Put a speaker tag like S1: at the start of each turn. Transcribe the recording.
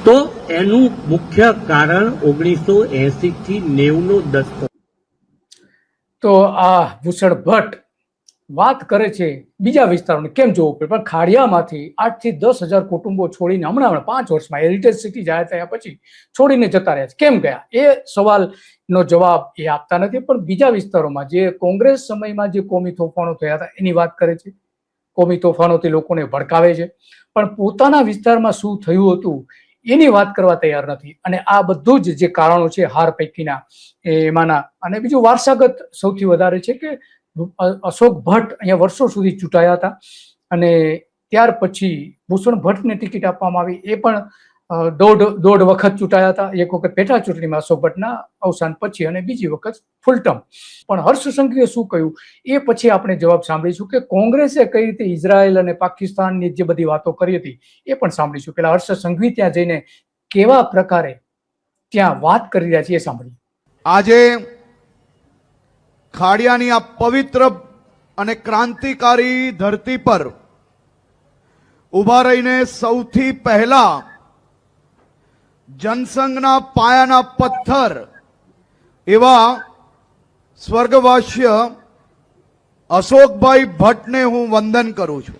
S1: તો એનું મુખ્ય કારણ 1980 થી 90 નો દશકો।
S2: તો આ ભૂષણ ભટ્ટ વાત કરે છે બીજા વિસ્તારોને કેમ જોવું પડે, પણ ખાડિયામાંથી 8 થી 10,000 કુટુંબો છોડીને હમણાં 5 વર્ષમાં હેરિટેજ સિટી જાહેર થયા પછી છોડીને જતા રહ્યા છે, કેમ ગયા એ સવાલનો જવાબ એ આપતા નથી। પણ બીજા વિસ્તારોમાં જે કોંગ્રેસ સમયમાં જે કોમી તોફાનો થયા હતા એની વાત કરે છે, કોમી તોફાનોથી લોકોને ભડકાવે છે, પણ પોતાના વિસ્તારમાં શું થયું હતું એની વાત કરવા તૈયાર નથી। અને આ બધું જ જે કારણો છે હાર પૈકીના એમાંના, અને બીજું વારસાગત સૌથી વધારે છે કે અશોક ભટ્ટ અહીંયા વર્ષો સુધી ચૂંટાયા હતા અને ત્યાર પછી ભૂષણ ભટ્ટને ટિકિટ આપવામાં આવી, એ પણ દોઢ વખત ચૂંટાયા હતા, એક વખત પેટા ચૂંટણીમાં અશોક ભટ્ટના અવસાન પછી અને બીજી વખત ફૂલ ટર્મ। પણ હર્ષ સંઘવીએ શું કહ્યું એ પછી આપણે જવાબ સાંભળીશું કે કોંગ્રેસે કઈ રીતે ઇઝરાયલ અને પાકિસ્તાનની જે બધી વાતો કરી હતી એ પણ સાંભળીશું। પેલા હર્ષ સંઘવી ત્યાં જઈને કેવા પ્રકારે ત્યાં વાત કરી રહ્યા છે એ સાંભળીએ।
S3: આજે ખાડિયાની આ પવિત્ર અને ક્રાંતિકારી ધરતી પર ઉભા રહીને સૌથી પહેલા જનસંઘના પાયાના પથ્થર એવા સ્વર્ગવાસ્ય અશોકભાઈ ભટ્ટને હું વંદન કરું છું।